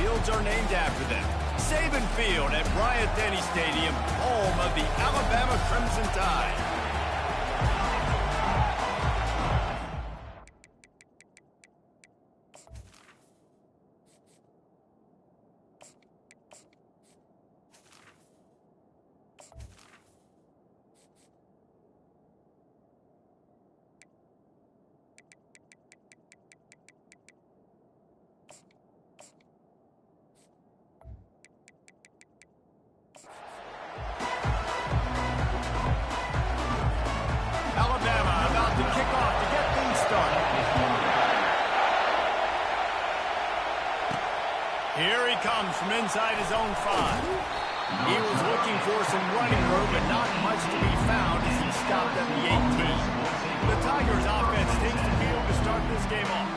fields are named after them. Saban Field at Bryant-Denny Stadium, home of the Alabama Crimson Tide. Here he comes from inside his own 5. He was looking for some running room, but not much to be found as he stopped at the 18. The Tigers offense takes the field to start this game off.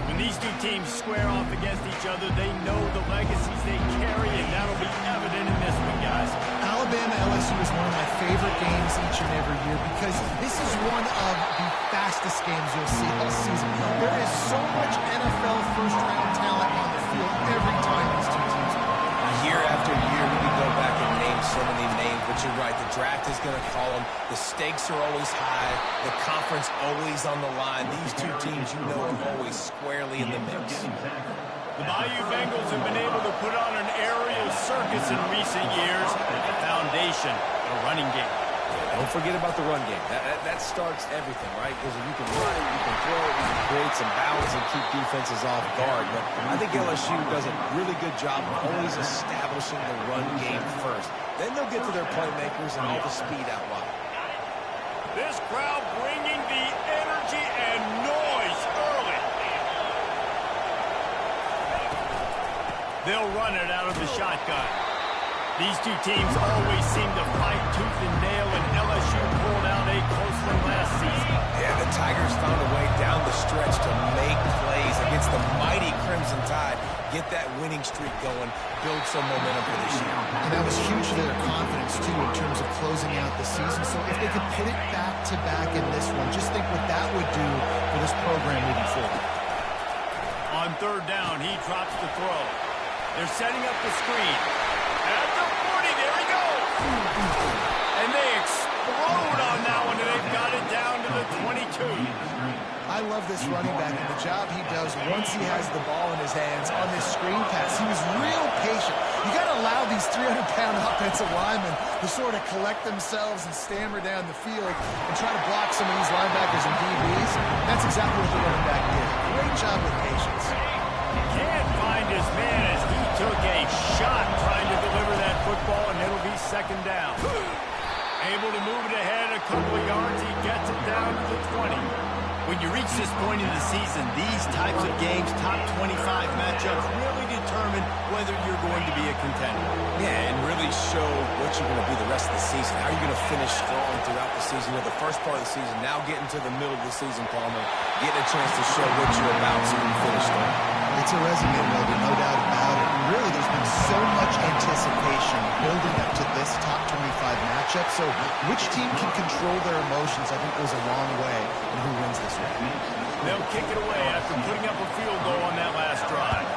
When these two teams square off against each other, they know the legacies they carry, and that'll be evident in this one, guys. Alabama-LSU is one of my favorite games each and every year because this is one of the fastest games you'll see all season. There is so much NFL first-round talent on the field every time these two teams play. Year after year, we can go back and name so many names, but you're right, the draft is going to call them. The stakes are always high. The conference always on the line. These two teams, you know, are always squarely in the mix. The Bayou Bengals have been able to put on an aerial circus in recent years. The foundation, the running game. Don't forget about the run game. That starts everything, right? Because if you can run, you can throw, you can create some balance and keep defenses off guard. But I think LSU does a really good job of always establishing the run game first. Then they'll get to their playmakers and all the speed out wide. This crowd bringing the energy and noise early. They'll run it out of the shotgun. These two teams always seem to fight tooth and nail, and LSU pulled out a close one last season. Yeah, the Tigers found a way down the stretch to make plays against the mighty Crimson Tide. Get that winning streak going, build some momentum for this year. And that was huge for their confidence, too, in terms of closing out the season. So if they could put it back-to-back in this one, just think what that would do for this program moving forward. On third down, he drops the throw. They're setting up the screen. At the 40, there he goes. And they explode on that one, and they've got it down to the 22. I love this running back and the job he does once he has the ball in his hands on this screen pass. He was real patient. You got to allow these 300-pound offensive linemen to sort of collect themselves and stammer down the field and try to block some of these linebackers and DBs. That's exactly what the running back did. Great job with patience. Can't find his man as he took a shot trying to deliver that football, and it'll be second down. Able to move it ahead a couple of yards. He gets it down to the 20. When you reach this point in the season, these types of games, top 25 matchups, really determine whether you're going to be a contender. Yeah, and really show what you're going to be the rest of the season. How are you going to finish strong throughout the season? You know, the first part of the season, now getting to the middle of the season, Palmer, getting a chance to show what you're about so you can finish strong. It's a resume builder, no doubt about it. And really, there's been so much anticipation building up to this top 25 matchup. So which team can control their emotions, I think, goes a long way in who wins this one. They'll kick it away after putting up a field goal on that last drive.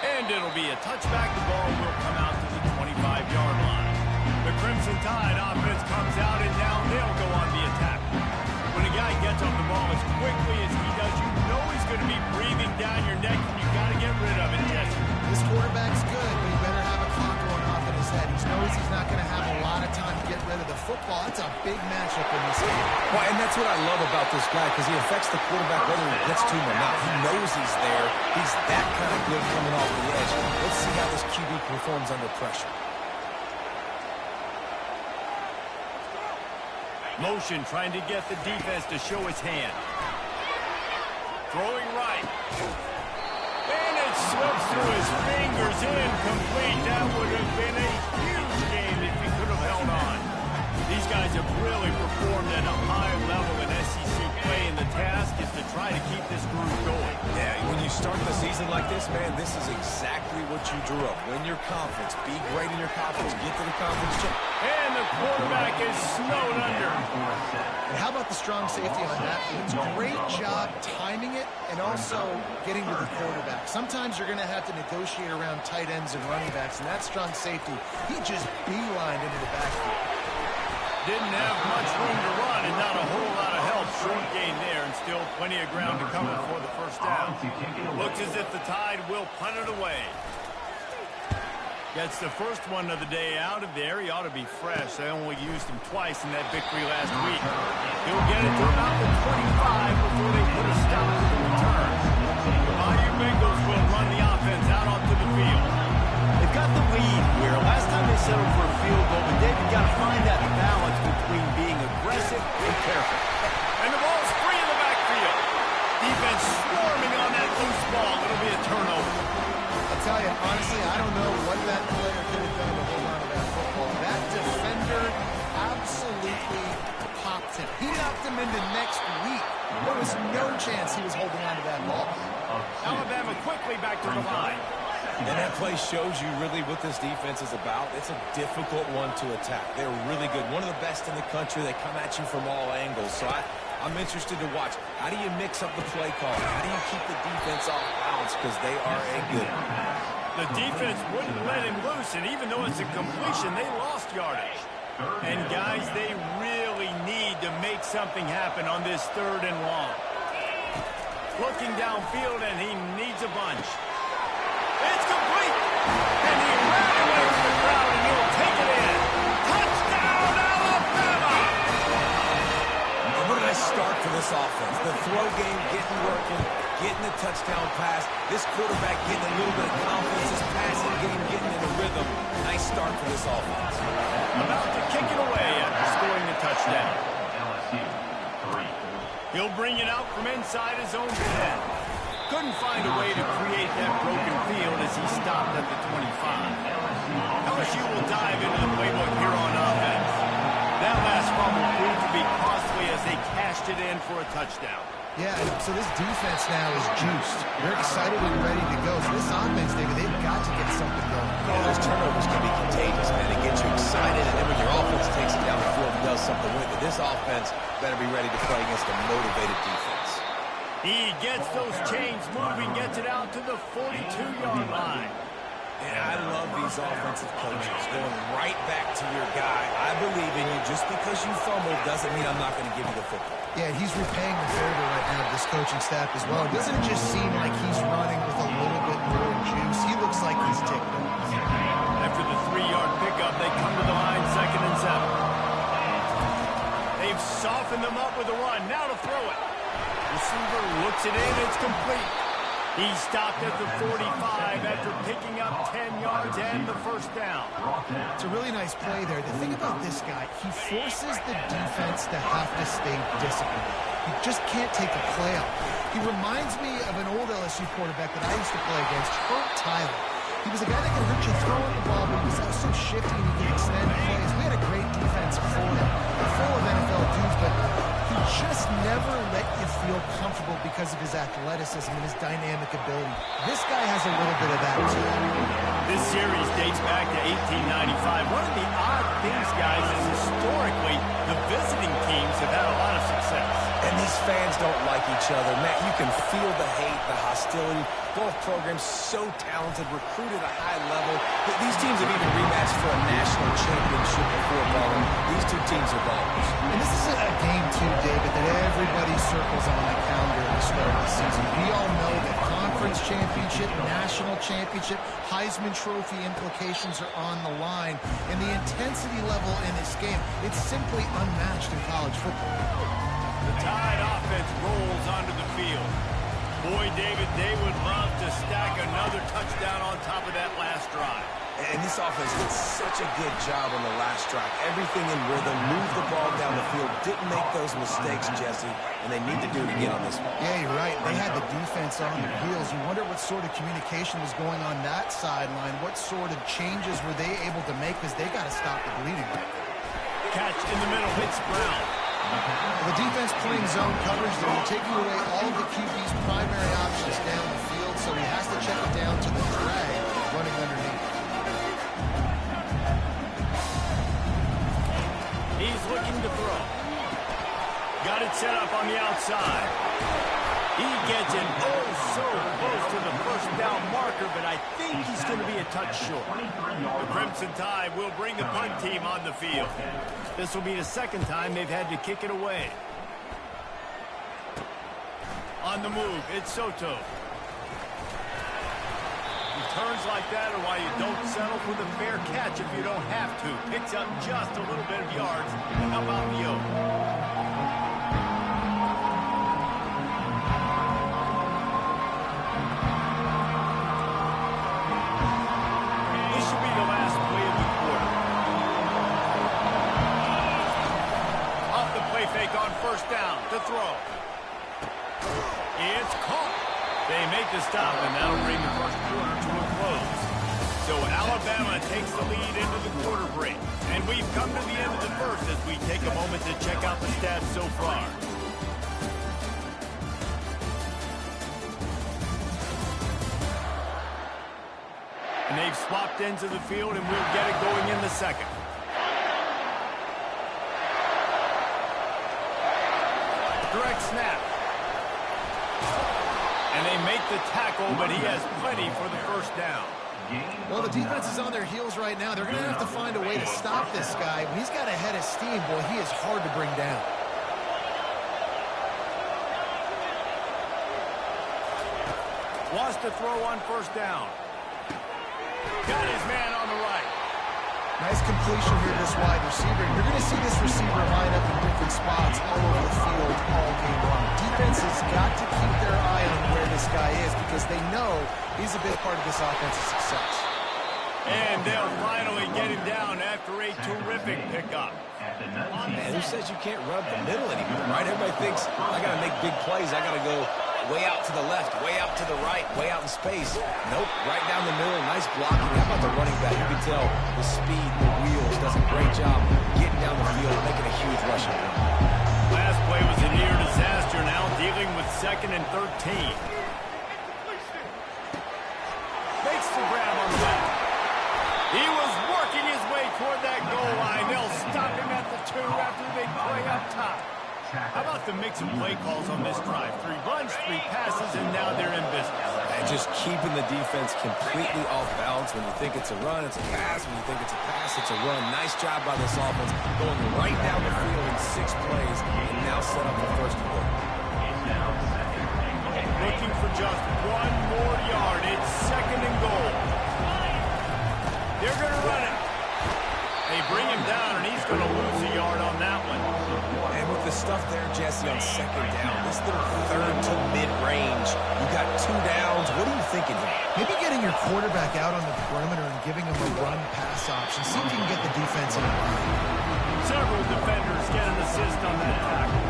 And it'll be a touchback. The ball will come out to the 25-yard line. The Crimson Tide offense comes out, and now they'll go on the attack. When a guy gets off the ball as quickly as he does, you know he's going to be breathing down your neck, and you've got to get rid of it, Jesse. This quarterback's good, but he better have a clock going off in his head. He knows he's not going to have a lot of time to get rid of the football. It's a big matchup in this game. Well, and that's what I love about this guy, because he affects the quarterback whether he gets to him or not. He knows he's there. He's that kind of good coming off the edge. Let's see how this QB performs under pressure. Motion trying to get the defense to show his hand. Throwing right. And it slips through his fingers, incomplete. That would have been a huge game if he could have held on. These guys have really performed at a high level in SEC play, and the task is to try to keep this group going. Yeah, when you you start the season like this, man, this is exactly what you drew up. Win your conference. Be great in your conference. Get to the conference championship. And the quarterback is snowed under. And how about the strong safety on that? It's a great job timing it and also getting to the quarterback. Sometimes you're going to have to negotiate around tight ends and running backs, and that strong safety, he just beelined into the backfield. Didn't have much room to run and not a whole lot of help. Short gain there and still plenty of ground to cover for the first down. Looks as if the Tide will punt it away. Gets the first one of the day out of there. He ought to be fresh. They only used him twice in that victory last week. He'll get it to about the 25 before they put a stop to the return. The Bayou Bengals will run the offense out onto the field. They've got the lead here. Last time they settled for a field goal, but David got to find that balance between being aggressive and careful. And the ball's free in the backfield. Defense swarming on that loose ball. It'll be a turnover. I'll tell you, honestly, I don't know what that player could have done to hold on to that football. That defender absolutely popped him. He knocked him into next week. There was no chance he was holding on to that ball. Alabama quickly back to the line. And that play shows you really what this defense is about. It's a difficult one to attack. They're really good. One of the best in the country. They come at you from all angles. So I'm interested to watch. How do you mix up the play call? How do you keep the defense off balance? Because they are a good one. The defense wouldn't let him loose, and even though it's a completion, they lost yardage. And, guys, they really need to make something happen on this 3rd and long. Looking downfield, and he needs a bunch. It's complete. And he rallies the crowd, and he'll take it in. Touchdown, Alabama! And what did I start for this offense? The throw game getting working, getting the touchdown pass. This quarterback getting a little bit of confidence. This passing game getting in a rhythm. Nice start for this offense. About to kick it away after scoring the touchdown. He'll bring it out from inside his own 10. Couldn't find a way to create that broken field as he stopped at the 25. LSU will dive into the playbook here on offense. That last fumble proved to be costly as they cashed it in for a touchdown. Yeah, so this defense now is juiced. They're excited and ready to go. So this offense, David, they've got to get something going. Yeah, those turnovers can be contagious, man. It gets you excited, and then when your offense takes it down the field and does something with it, this offense better be ready to play against a motivated defense. He gets those chains moving, gets it out to the 42-yard line. And I love these offensive coaches going right back to your guy. I believe in you. Just because you fumbled doesn't mean I'm not going to give you the football. Yeah, he's repaying the favor right now of this coaching staff as well. It doesn't just seem like he's running with a little bit more juice. He looks like he's ticked off. After the 3-yard pickup, they come to the line 2nd and 7. They've softened them up with a run. Now to throw it. Receiver looks it in. It's complete. He stopped at the 45 after picking up 10 yards and the first down. It's a really nice play there. The thing about this guy, he forces the defense to have to stay disciplined. He just can't take a play out. He reminds me of an old LSU quarterback that I used to play against, Herb Tyler. He was a guy that could hurt you throwing the ball, but he was also shifty and he could extend plays. We had a great defense for him, full of NFL dudes, but he just never let you feel comfortable because of his athleticism and his dynamic ability. This guy has a little bit of that too. This series dates back to 1895. One of the odd things, guys, is historically the visiting teams have had a lot of success. And these fans don't like each other. Matt, you can feel the hate, the hostility. Both programs so talented, recruited at a high level. These teams have even rematched for a national championship before ball. These two teams are ballers. And this is a game, too, David, that everybody circles on the calendar at the start of the season. We all know that conference championship, national championship, Heisman Trophy implications are on the line. And the intensity level in this game, it's simply unmatched in college football. The Tide offense rolls onto the field. Boy, David, they would love to stack another touchdown on top of that last drive. And this offense did such a good job on the last drive. Everything in rhythm, moved the ball down the field, didn't make those mistakes, Jesse, and they need to do it again on this one. Yeah, you're right. They had the defense on their heels. You wonder what sort of communication was going on that sideline. What sort of changes were they able to make because they got to stop the bleeding. Catch in the middle, hits Brown. The defense playing zone coverage, they're taking away all of the QB's primary options down the field. set up on the outside. He gets it oh so close to the first down marker, but I think he's going to be a touch short. The Crimson Tide will bring the punt team on the field. This will be the second time they've had to kick it away. On the move, it's Soto. Returns like that are why you don't settle for the fair catch if you don't have to. Picks up just a little bit of yards to help out the Oak. This should be the last play of the quarter. Off the play fake on first down to throw. It's caught. They make the stop, and that'll bring the first quarter to a close. So Alabama takes the lead into the quarter break. And we've come to the end of the first as we take a moment to check out the stats so far. And they've swapped ends of the field, and we'll get it going in the second. Direct snap. And they make the tackle, but he has plenty for the first down. Well, the defense is on their heels right now. They're going to have to find a way to stop this guy. When he's got a head of steam, boy, he is hard to bring down. Wants to throw on first down. Got his man on the right. Nice completion here to this wide receiver. You're going to see this receiver line up in different spots all over the field all game long. Defense has got to keep their eye on where this guy is because they know he's a big part of this offense's success. And they'll finally get him down after a terrific pickup. Man, who says you can't rub the middle anymore, right? Everybody thinks, I got to make big plays. I got to go way out to the left, way out to the right, way out in space. Nope, right down the middle. Nice blocking. How about the running back? You can tell the speed, the wheels, does a great job getting down the field, making a huge rushing play. Last play was a near disaster. Now dealing with 2nd and 13. Makes the grab on the left. He was working his way toward that goal line. They'll stop him at the 2 after the big play up top. How about the mix of play calls on this drive? 3 runs, 3 passes, and now they're in business. And just keeping the defense completely off balance. When you think it's a run, it's a pass. When you think it's a pass, it's a run. Nice job by this offense going right down the field in 6 plays and now set up the first quarter. Looking for just 1 more yard. It's 2nd and goal. They're going to run it. They bring him down, and he's going to lose a yard on that one. And with the stuff there, Jesse, on 2nd down, this little 3rd to mid-range, you got 2 downs. What are you thinking here? Maybe getting your quarterback out on the perimeter and giving him a run-pass option. See if you can get the defense in line. Several defenders get an assist on that tackle.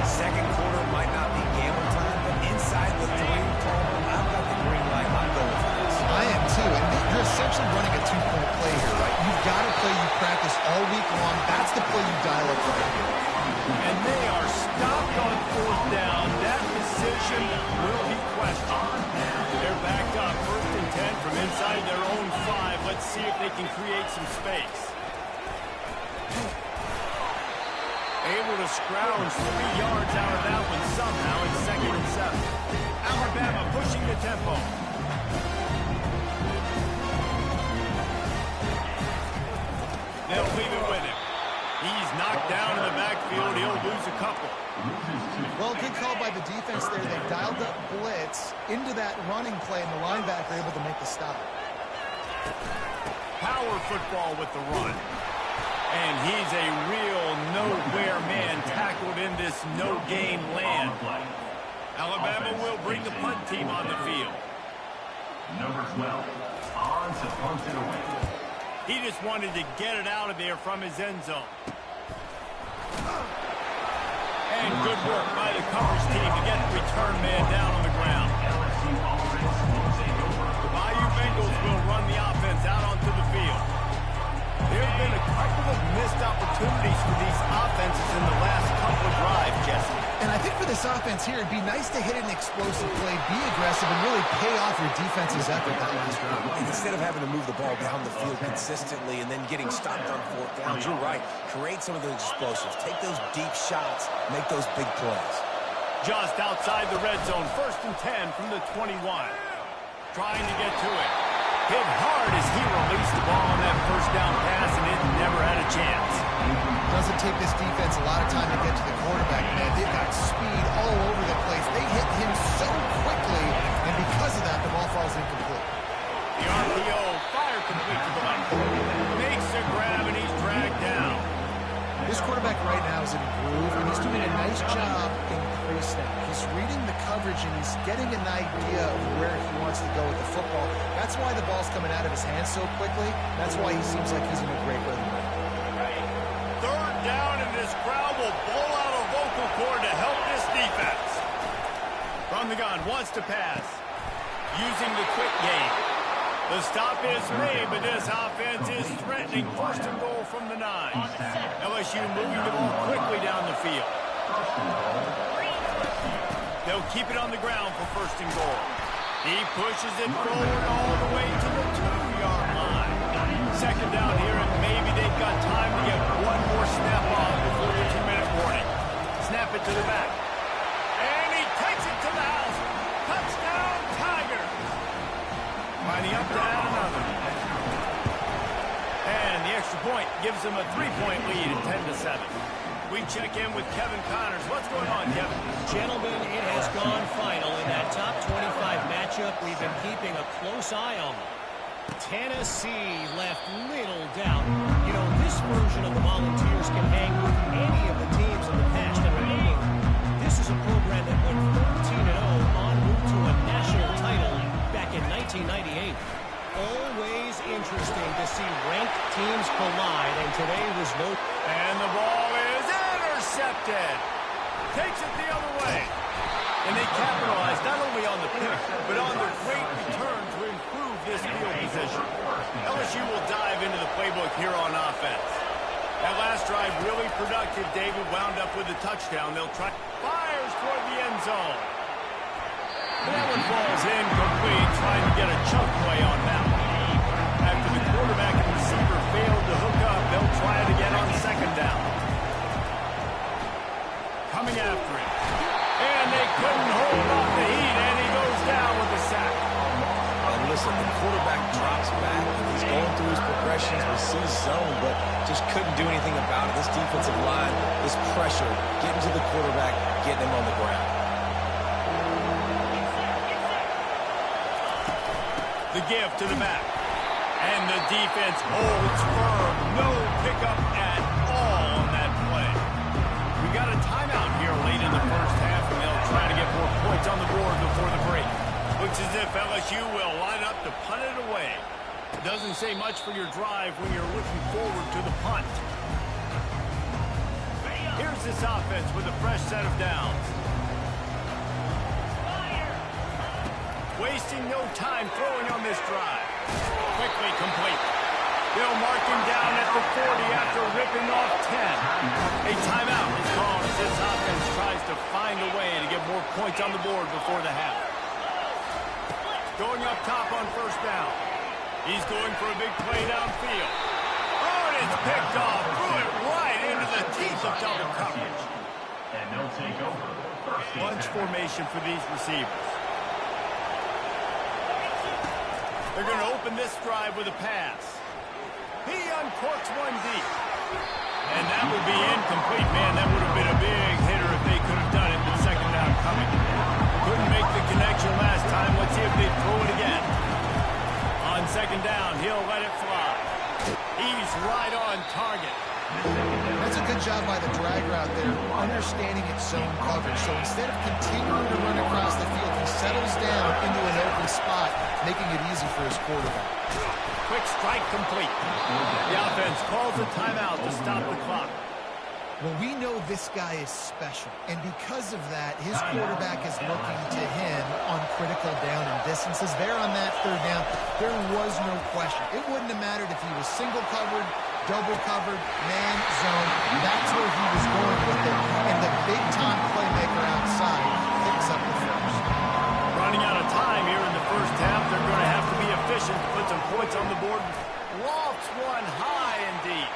Second quarter might not be gamble time, but inside the 3, I've got the green light. I'm going for this. I am too, and you're essentially running a 2-point play here, right? You've got a play you practice all week long. That's the play you dial up right here. And they are stopped on 4th down. That decision will be questioned. They're backed up 1st and 10 from inside their own 5. Let's see if they can create some space. Able to scrounge 3 yards out of that one somehow in 2nd and 7. Alabama pushing the tempo. They'll leave it with him. He's knocked down in the backfield. He'll lose a couple. Well, good call by the defense there. They dialed up blitz into that running play, and the linebacker able to make the stop. Power football with the run. And he's a real nowhere man tackled in this no-gain land. Alabama will bring the punt team on the field. Number 12, on to punt it away. He just wanted to get it out of there from his end zone. And good work by the coverage team to get the return man down on the ground. The Bayou Bengals will run the offense out onto the field. There have been a couple of missed opportunities for these offenses in the last couple of drives, Jesse. And I think for this offense here, it'd be nice to hit an explosive play, be aggressive, and really pay off your defense's effort that last drive. Instead of having to move the ball down the field consistently and then getting stopped on fourth downs, you're right. Create some of those explosives. Take those deep shots. Make those big plays. Just outside the red zone, 1st and 10 from the 21. Trying to get to it. Hit hard as he released the ball on that first down pass, and it never had a chance. Doesn't take this defense a lot of time to get to the quarterback, man. They've got speed all over the place. They hit him so quickly, and because of that, the ball falls incomplete. The RPO, fire complete to the left. Makes a grab, and he's dragged down. This quarterback right now is in a groove, and he's doing a nice job in pre-snap. He's reading the coverage, and he's getting an idea of where he wants to go with the football. That's why the ball's coming out of his hands so quickly. That's why he seems like he's in a great rhythm right now. 3rd down, and this crowd will blow out a vocal cord to help this defense. From the gun, wants to pass. Using the quick game. The stop is made, but this offense is threatening 1st and goal from the 9. LSU moving the ball quickly down the field. They'll keep it on the ground for 1st and goal. He pushes it forward all the way to the 2-yard line. 2nd down here, and maybe they've got time to get one more snap on before the 2-minute warning. Snap it to the back. And he takes it to the house. Touchdown, Tigers. Lining up to add another. And the extra point gives them a 3-point lead at 10-7. We check in with Kevin Connors. What's going on, Kevin? Gentlemen, it has gone final in that top 25 matchup. We've been keeping a close eye on them. Tennessee left little doubt. You know, this version of the Volunteers can hang with any of the teams in the past. And remember, this is a program that went 13-0 en route to a national title back in 1998. Always interesting to see ranked teams collide, and today was no... And the ball is intercepted. Takes it the other way. And they capitalize not only on the pick, but on the great return to improve this field position. LSU will dive into the playbook here on offense. That last drive really productive. David wound up with a touchdown. They'll try... Fires toward the end zone. That one falls incomplete, trying to get a chunk play on that one. After the quarterback and receiver failed to hook up, they'll try it again on 2nd down. Coming after him. And they couldn't hold off the heat, and he goes down with a sack. And listen, the quarterback drops back, and he's going through his progressions. We see zone, but just couldn't do anything about it. This defensive line, this pressure, getting to the quarterback, getting him on the ground. The give to the back. And the defense holds firm. No pickup at all on that play. We got a timeout here late in the first half, and they'll try to get more points on the board before the break. Looks as if LSU will line up to punt it away. Doesn't say much for your drive when you're looking forward to the punt. Here's this offense with a fresh set of downs. Wasting no time throwing on this drive. Quickly complete. They'll mark him down at the 40 after ripping off 10. A timeout is called as this offense tries to find a way to get more points on the board before the half. Going up top on 1st down. He's going for a big play downfield. Oh, and it's picked off. Threw it right into the teeth of double coverage. And they'll take over. Bunch formation for these receivers. They're going to open this drive with a pass. He uncorks one deep. And that will be incomplete. Man, that would have been a big hitter if they could have done it with 2nd down coming. Couldn't make the connection last time. Let's see if they throw it again. On 2nd down, he'll let it fly. He's right on target. That's a good job by the drag route there, understanding its zone coverage. So instead of continuing to run across the field, he settles down into an open spot, making it easy for his quarterback. Quick strike complete. The offense calls a timeout to stop the clock. Well, we know this guy is special, and because of that, his quarterback is looking to him on critical down and distances. There on that 3rd down, there was no question. It wouldn't have mattered if he was single covered, double covered, man zone. That's where he was going with it. And the big-time playmaker outside picks up the first. Running out of time here in the first half. They're going to have to be efficient to put some points on the board. Lofts one high and deep.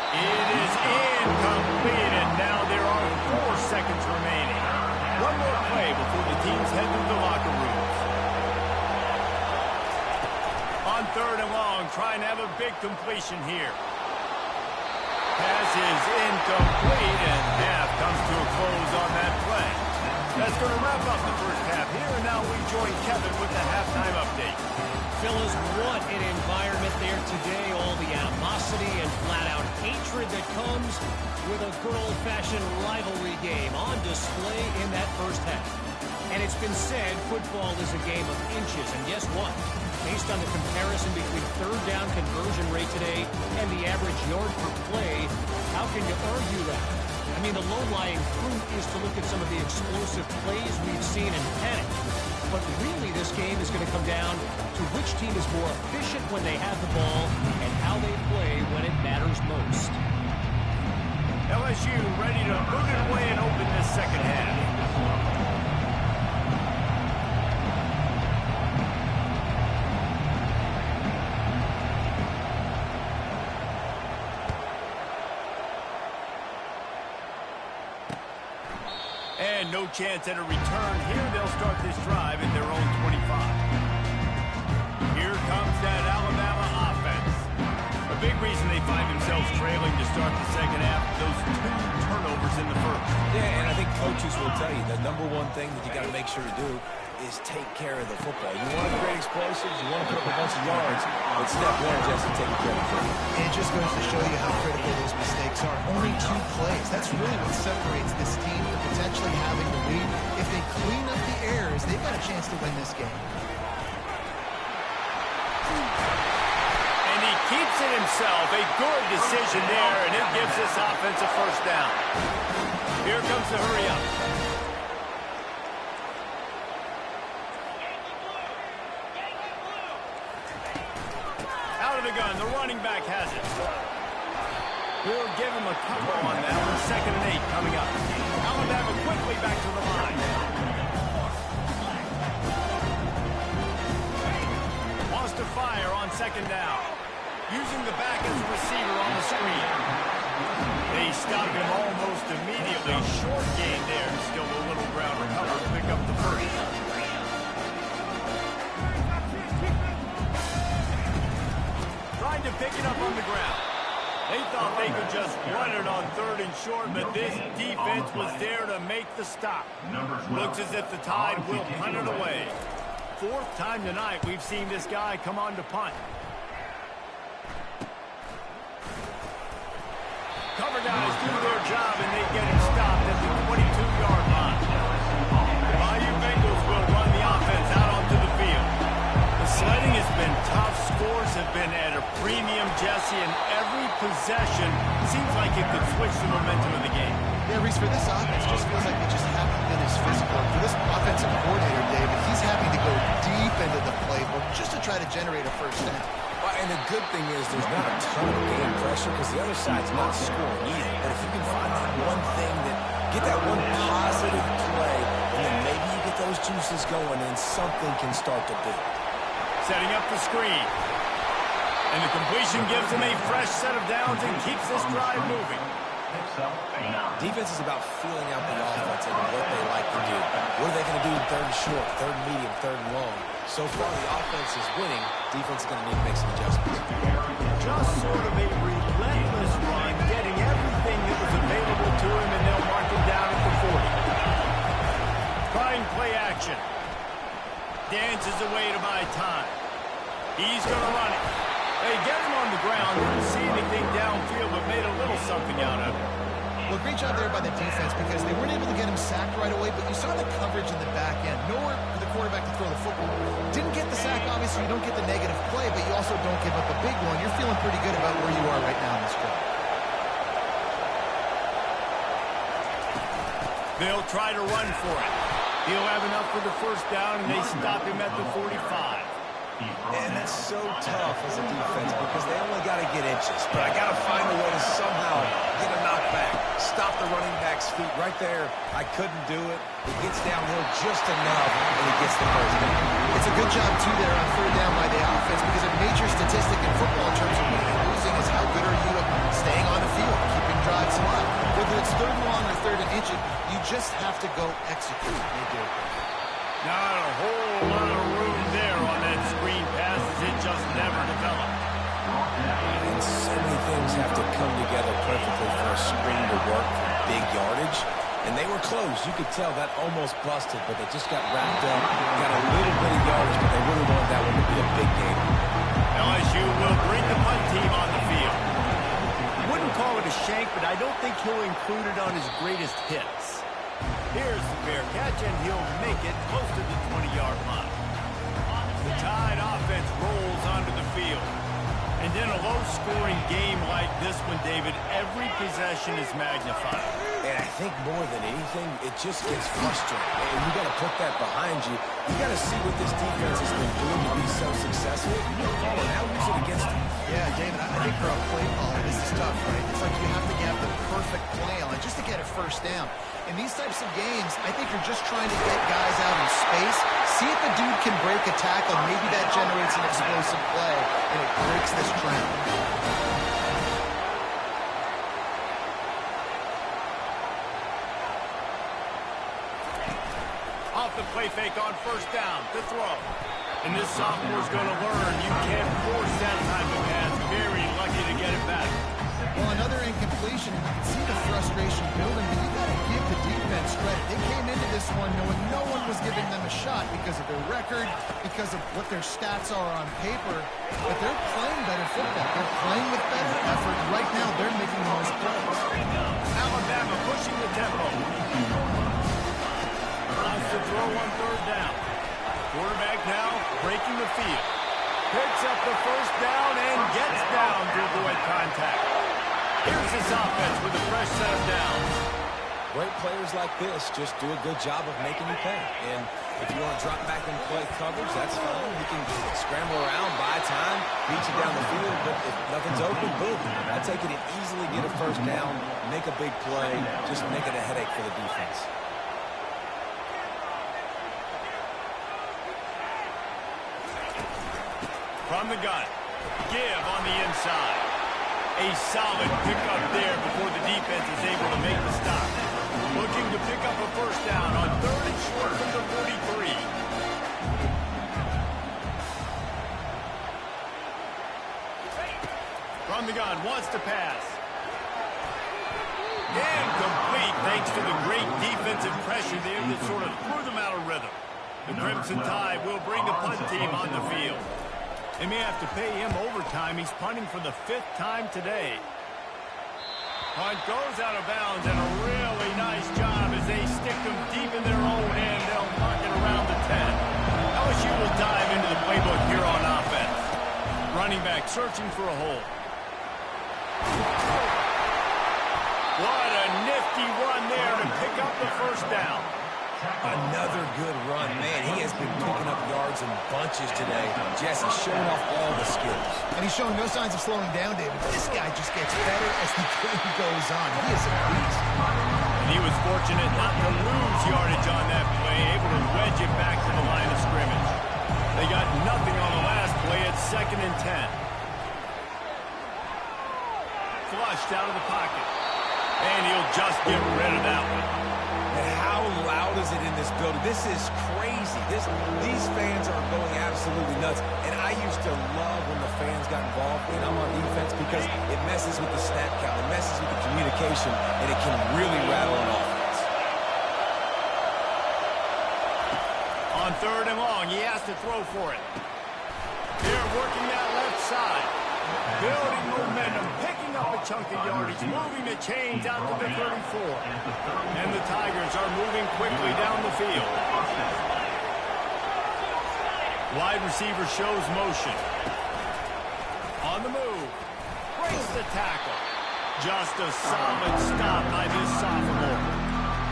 It is incomplete, and now there are 4 seconds remaining. One more play before the teams head to the locker rooms. On 3rd and long, trying to have a big completion here. Pass is incomplete, and half comes to a close on that play. That's going to wrap up the first half here, and now we join Kevin with the halftime update. Fellas, what an environment there today. All the animosity and flat-out hatred that comes with a good old-fashioned rivalry game on display in that first half. And it's been said football is a game of inches. And guess what? Based on the comparison between third down conversion rate today and the average yard per play, how can you argue that? I mean, the low-lying fruit is to look at some of the explosive plays we've seen in panic. But really, this game is going to come down to which team is more efficient when they have the ball and how they play when it matters most. LSU ready to boot it away and open this second half. And no chance at a return here. They'll start this drive at their own 25. Here comes that Alabama offense. A big reason they find themselves trailing to start the second half, those 2 turnovers in the first. Yeah, and I think coaches will tell you the number one thing that you got to make sure to do is take care of the football. You want to create explosives, you want to put up a bunch of yards, but step 1 is just to take care of the football. It just goes to show you how critical those mistakes are. Only 2 plays. That's really what separates this team from potentially having the lead. If they clean up the errors, they've got a chance to win this game. And he keeps it himself. A good decision there, and it gives this offense a first down. Here comes the hurry up. Out of the gun, the running back has it. We'll give him a couple on that one. 2nd and 8 coming up. Alabama quickly back to the line. Wants to fire on 2nd down. Using the back as a receiver on the screen. They stop him almost immediately. Short gain there. Still a little ground recover to pick up the first. Trying to pick it up on the ground. They thought they could just run it on 3rd and short, but this defense was there to make the stop. Looks as if the Tide will punt it away. 4th time tonight we've seen this guy come on to punt. Cover guys do their job, and they get him stopped at the 22-yard line. Bayou Bengals will run the offense out onto the field. The sledding has been tough. Scores have been at a premium, Jesse, and every possession seems like it could switch the momentum of the game. Yeah, Reese, for this offense, just feels like they just haven't been as physical. For this offensive coordinator, David, he's having to go deep into the playbook just to try to generate a first down. Well, and the good thing is there's not a ton of game pressure because the other side's not scoring either. But if you can find that one thing, get that one positive play, and then maybe you get those juices going and something can start to build. Setting up the screen. And the completion gives them a fresh set of downs and keeps this drive moving. Defense is about feeling out the offense and what they like to do. What are they going to do in 3rd and short, 3rd and medium, 3rd and long? So far, the offense is winning. Defense is going to need to make some adjustments. Just sort of a relentless run, getting everything that was available to him, and they'll mark him down at the 40. Trying play action. Dances away to buy time. He's going to run it. They get him on the ground. Didn't see anything downfield, but made a little something out of it. Well, great job there by the defense because they weren't able to get him sacked right away, but you saw the coverage in the back end. Nowhere for the quarterback to throw the football. Didn't get the sack, obviously. You don't get the negative play, but you also don't give up a big one. You're feeling pretty good about where you are right now in this drive. They'll try to run for it. He'll have enough for the first down, and they stop him at the 45. And that's so tough as a defense because they only got to get inches. But I got to find a way to somehow get a knockback, stop the running back's feet right there. I couldn't do it. It gets downhill just enough, and he gets the first down. It's a good job, too, there on third down by the offense because a major statistic in football in terms of winning and losing is how good are you at staying on the field, keeping drives alive. Whether it's third and long or third and inches, you just have to go execute. They do. Not a whole lot of room there on that screen pass as it just never developed. And so many things have to come together perfectly for a screen to work for big yardage. And they were close. You could tell that almost busted, but they just got wrapped up. Got a little bit of yardage, but they really wanted that one to be a big game. LSU will bring the punt team on the field. Wouldn't call it a shank, but I don't think he'll include it on his greatest hits. Here's the fair catch, and he'll make it close to the 20-yard line. The Tide offense rolls onto the field. And in a low-scoring game like this one, David, every possession is magnified. And I think more than anything, it just gets frustrating. And you got to put that behind you. You got to see what this defense has been doing to be so successful. You don't call it, now use it against them. Yeah, David, I think for a play caller, this is tough, right? It's like you have to get the perfect play on it just to get a first down. In these types of games, I think you're just trying to get guys out in space, see if the dude can break a tackle, maybe that generates an explosive play, and it breaks this trend. Off the play fake on first down, the throw. And this sophomore's going to learn you can't force that type of pass. Very lucky to get it back. Well, another incompletion, and you can see the frustration building, but you got to give the defense credit. They came into this one knowing no one was giving them a shot because of their record, because of what their stats are on paper, but they're playing better football. They're playing with better effort. Right now, they're making the most plays. Alabama pushing the tempo. Wants to throw on third down. Quarterback now breaking the field. Picks up the first down and gets down to avoid contact. Here's his offense with a fresh set of downs. Great players like this just do a good job of making you pay. And if you want to drop back and play coverage, that's fine. You can scramble around, buy time, beat you down the field. But if nothing's open, boom. I take it and easily get a first down, make a big play, just make it a headache for the defense. From the gun, give on the inside. A solid pickup there before the defense is able to make the stop. Looking to pick up a first down on third and short from the 43. From the gun, wants to pass. And complete thanks to the great defensive pressure there that sort of threw them out of rhythm. The Crimson Tide will bring the punt team on the field. They may have to pay him overtime. He's punting for the 5th time today. Punt goes out of bounds, and a really nice job as they stick them deep in their own end. They'll knock it around the 10. LSU will dive into the playbook here on offense. Running back searching for a hole. What a nifty run there to pick up the first down. Another good run. Man, he has been picking up yards in bunches today. Jesse's showing off all the skills. And he's showing no signs of slowing down, David. This guy just gets better as the game goes on. He is a beast. And he was fortunate not to lose yardage on that play, able to wedge it back to the line of scrimmage. They got nothing on the last play at 2nd and 10. Flushed out of the pocket. And he'll just get rid of that one. And how loud is it in this building? This is crazy. These fans are going absolutely nuts. And I used to love when the fans got involved when I'm on defense because it messes with the snap count. It messes with the communication, and it can really rattle an offense. On third and long, he has to throw for it. They're working that left side. Building momentum, picking up a chunk of yardage, moving the chains out to the 34. And the Tigers are moving quickly down the field. Wide receiver shows motion. On the move. Breaks the tackle. Just a solid stop by this sophomore.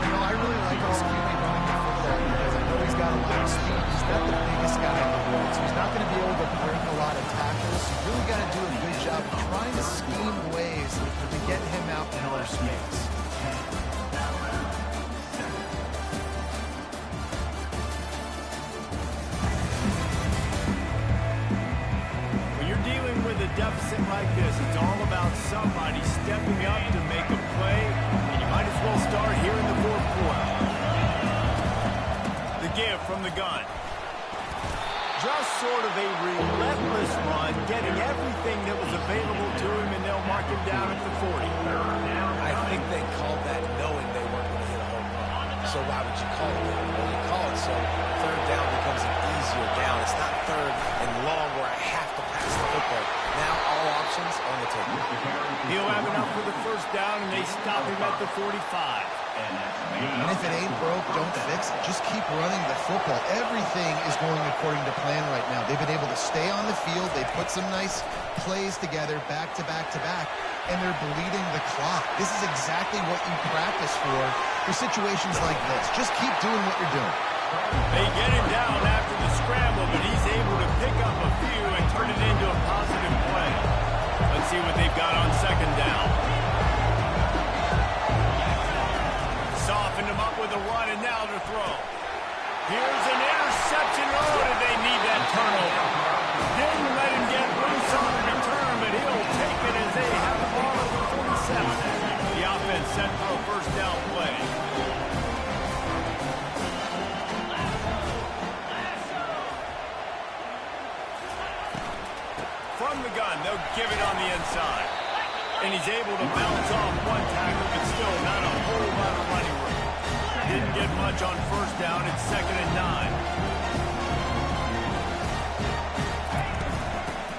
You know, I really like this QB running the football because I know he's got got a lot of speed. He's not the biggest guy in the world, so he's not going to be able to break a lot of tackles. You really got to do a good job of trying to scheme ways to get him out in more space. Deficit like this, it's all about somebody stepping up to make a play, and you might as well start here in the fourth quarter. The give from the gun. Just sort of a relentless run, getting everything that was available to him, and they'll mark him down at the 40. I think they called that knowing they weren't going to hit a home run. So why would you call it that? Well, you call it so third down becomes an easier down. It's not third and long where I have to pass the football. Now all options on the table. He'll have enough for the first down, and they stop him at the 45. And if it ain't broke, don't fix it. Just keep running the football. Everything is going according to plan right now. They've been able to stay on the field. They've put some nice plays together, back to back to back, and they're bleeding the clock. This is exactly what you practice for situations like this. Just keep doing what you're doing. They get him down after the scramble, but he's able to pick up a few and turn it into a positive play. Let's see what they've got on second down. Softened him up with a run, and now to throw. Here's an interception. Oh, did they need that turnover? Didn't let him get loose on the return, but he'll take it as they have the ball at the 47. The offense set for a first down play. From the gun, they'll give it on the inside. And he's able to bounce off one tackle, but still not a whole lot of running room. Didn't get much on first down. It's 2nd and 9.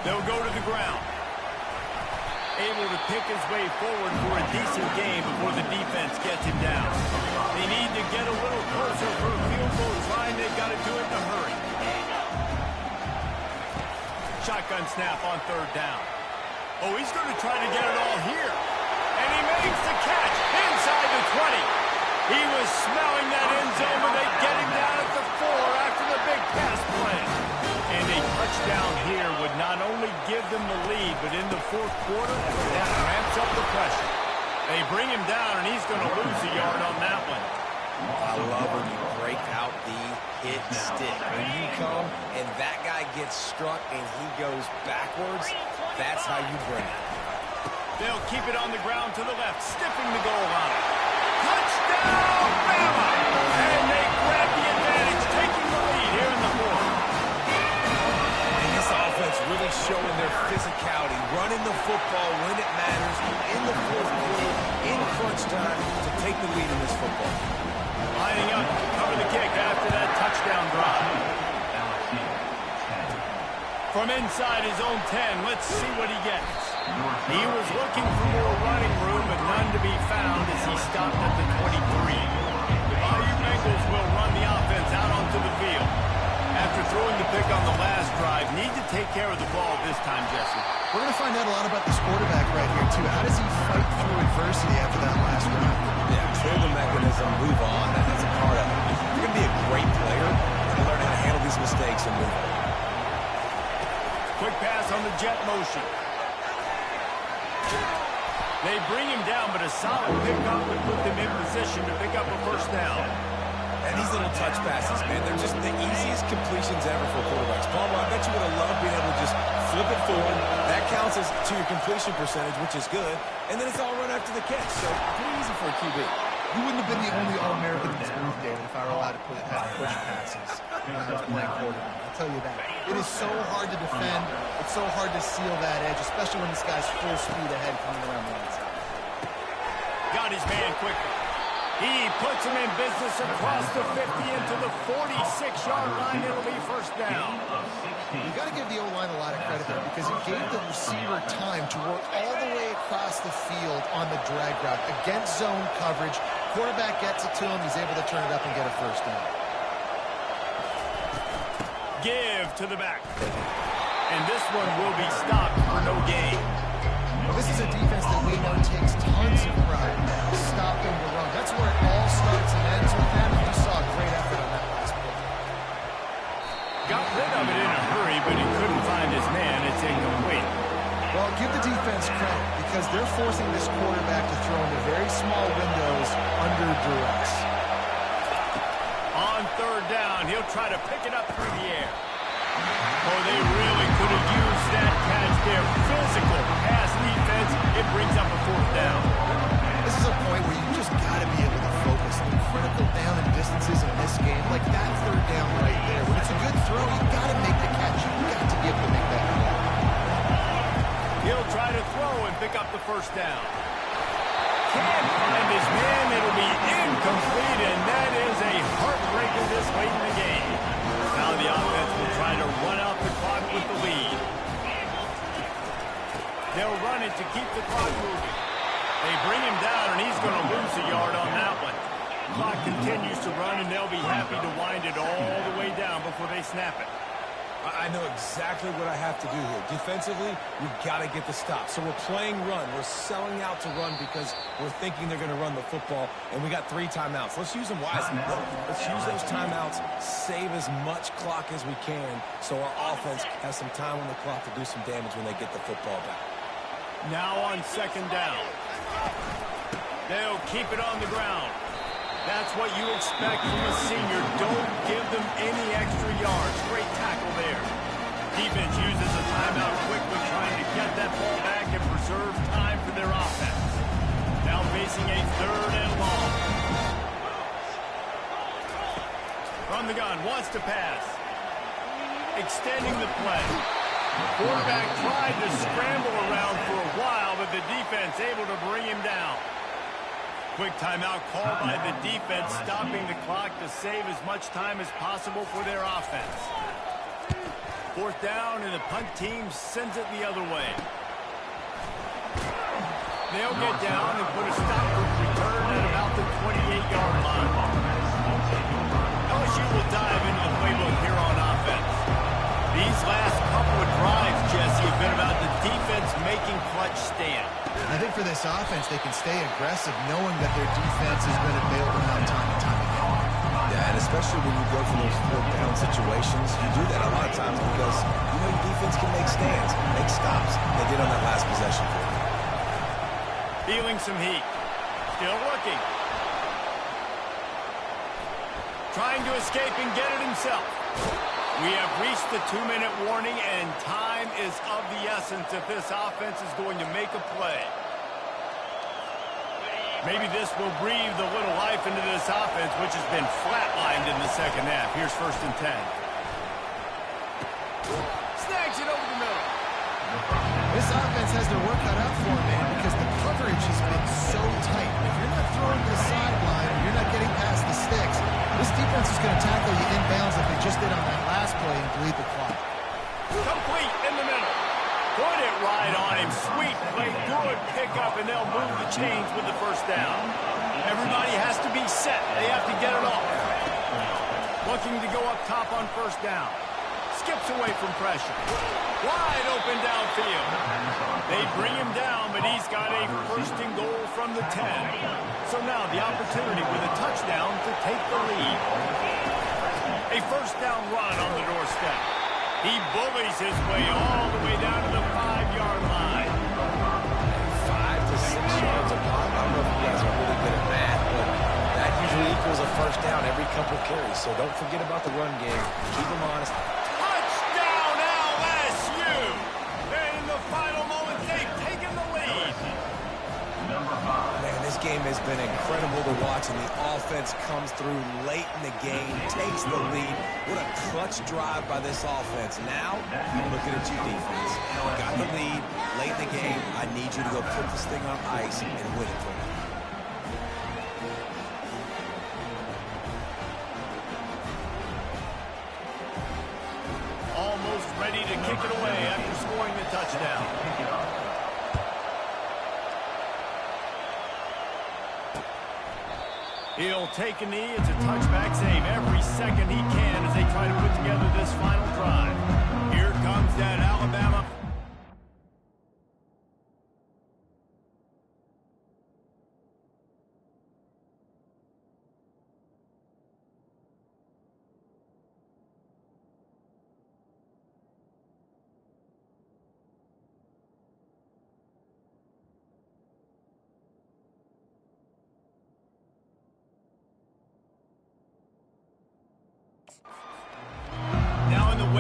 They'll go to the ground. Able to pick his way forward for a decent game before the defense gets him down. They need to get a little closer for a field goal trying. They've got to do it in a hurry. Shotgun snap on third down. Oh, he's going to try to get it all here. And he makes the catch inside the 20. He was smelling that end zone, but they get him down at the 4 after the big pass play. And a touchdown here would not only give them the lead, but in the fourth quarter, that ramps up the pressure. They bring him down, and he's going to lose a yard on that one. I love when you break out the hit stick. When you come and that guy gets struck and he goes backwards, that's how you bring it. They'll keep it on the ground to the left, stiffing the goal line. Touchdown, Bama! And they grab the advantage, taking the lead here in the fourth. And this offense really showing their physicality, running the football when it matters, in the fourth quarter, in crunch time, to take the lead in this football. Lining up to cover the kick after that touchdown drive. From inside his own 10, let's see what he gets. He was looking for more running room, but none to be found as he stopped at the 23. The Bayou Bengals will run the offense out onto the field. After throwing the pick on the last drive, need to take care of the ball this time, Jesse. We're going to find out a lot about this quarterback right here, too. How does he fight through adversity after that last run? Yeah, clear the mechanism, move on. That's a part of it. You're going to be a great player. You're going to learn how to handle these mistakes and move on. Quick pass on the jet motion. They bring him down, but a solid pickup would put them in position to pick up a first down. And these little touch passes, man, they're just the easiest completions ever for quarterbacks. Bama, I bet you would have loved being able to just flip it forward. That counts as to your completion percentage, which is good. And then it's all run after the catch. So pretty easy for a QB. You wouldn't have been the only All-American in this booth, David, if I were allowed to push passes from that quarterback. I'll tell you that. It is so hard to defend. It's so hard to seal that edge, especially when this guy's full speed ahead coming around the inside. Got his man quickly. He puts him in business across the 50 into the 46-yard line. It'll be first down. You've got to give the O-line a lot of credit there because it gave the receiver time to work all the way across the field on the drag route against zone coverage. Quarterback gets it to him. He's able to turn it up and get a first down. Give to the back. And this one will be stopped for no gain. This is a defense that we know takes tons of pride in stopping the run. That's where it all starts and ends with them, and you saw a great effort on that last play. Got rid of it in a hurry, but he couldn't find his man. It's incomplete. Well, give the defense credit because they're forcing this quarterback to throw into very small windows under duress. On third down, he'll try to pick it up through the air. Oh, they really could have used that catch there. Physical pass defense. It brings up a fourth down. This is a point where you just got to be able to focus. The critical down and distances in this game, like that third down right there. When it's a good throw, you got to make the catch. You got to be able to make that play. He'll try to throw and pick up the first down. Can't find his man. It'll be incomplete, and that is a heartbreaker this late in the game. Now the offense will try to run out the clock with the lead. They'll run it to keep the clock moving. They bring him down, and he's going to lose a yard on that one. Clock continues to run, and they'll be happy to wind it all the way down before they snap it. I know exactly what I have to do here. Defensively, we've got to get the stop. So we're playing run. We're selling out to run because we're thinking they're going to run the football, and we got 3 timeouts. Let's use them wisely. Let's use those timeouts, save as much clock as we can so our offense has some time on the clock to do some damage when they get the football back. Now on second down. They'll keep it on the ground. That's what you expect from a senior. Don't give them any extra yards. Great tackle there. Defense uses a timeout quickly, trying to get that ball back and preserve time for their offense. Now facing a third and long. From the gun, wants to pass. Extending the play. Quarterback tried to scramble around for a while, but the defense able to bring him down. Quick timeout called by the defense, stopping the clock to save as much time as possible for their offense. Fourth down, and the punt team sends it the other way. They'll get down and put a stop return at about the 28-yard line. LSU will dive into the playbook here on offense. These last couple of drives, Jesse, have been about the defense making clutch stand. I think for this offense, they can stay aggressive knowing that their defense is going to bail them out time and time again. Yeah, and especially when you go for those fourth-down situations, you do that a lot of times because you know your defense can make stands, make stops. They did on that last possession. Feeling some heat. Still looking. Trying to escape and get it himself. We have reached the 2-minute warning, and time is of the essence if this offense is going to make a play. Maybe this will breathe a little life into this offense, which has been flatlined in the second half. Here's 1st and 10. Snags it over the middle. This offense has their work cut out for them, man, because the coverage has been so tight. If you're not throwing to the sideline or you're not getting past the sticks, this defense is going to tackle you inbounds like they just did on that last play and bleed the clock. Complete in the middle. Put it right on him. Sweet play. Good pickup, and they'll move the chains with the first down. Everybody has to be set. They have to get it off. Looking to go up top on 1st down. Skips away from pressure. Wide open downfield. They bring him down, but he's got a 1st and goal from the 10. So now the opportunity with a touchdown to take the lead. A 1st down run on the doorstep. He bullies his way all the way down to the 5-yard line. 5 to 6 yards a pop. I don't know if you guys are really good at math, but that usually equals a 1st down every couple carries. So don't forget about the run game. Keep them honest. Touchdown, LSU! And in the final moments, they've taken the lead. Man, this game has been incredible to watch, and the offense comes through late in the game, takes the lead. What a clutch drive by this offense. Now, I'm looking at you, defense. You got the lead late in the game. I need you to go put this thing on ice and win it for me. Almost ready to kick it away after scoring the touchdown. He'll take a knee. It's a touchback save every second he can as they try to put together this final drive. Here comes that Alabama.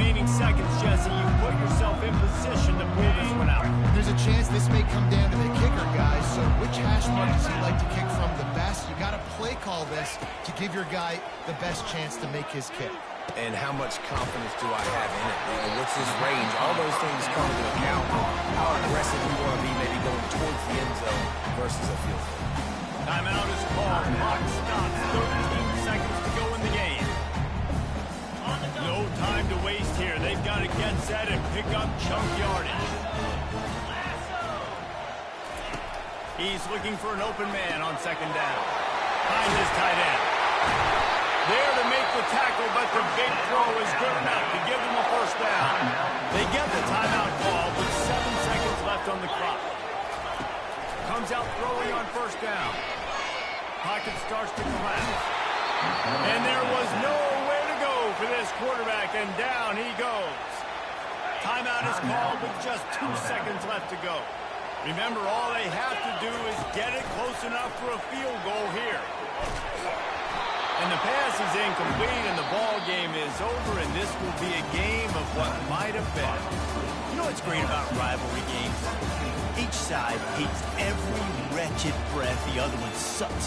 remaining seconds, Jesse. You put yourself in position to pull this one out. There's a chance this may come down to the kicker, guys. So which hash mark does he like to kick from the best? You got to play call this to give your guy the best chance to make his kick. And how much confidence do I have in it? What's his range? All those things come into account with how aggressive you want to be, maybe going towards the end zone versus a field goal. Timeout is called. Clock stops. 13 seconds to go in the game. No time to waste here. They've got to get set and pick up chunk yardage. He's looking for an open man on second down. Behind his tight end. There to make the tackle, but the big throw is good enough to give them a first down. They get the timeout call with 7 seconds left on the clock. Comes out throwing on first down. Pocket starts to collapse. And there was nowhere to go for this quarterback, and down he goes. Timeout is called with just 2 seconds left to go. Remember, all they have to do is get it close enough for a field goal here. And the pass is incomplete, and the ball game is over, and this will be a game of what might have been. You know what's great about rivalry games? Each side hates every wretched breath the other one sucks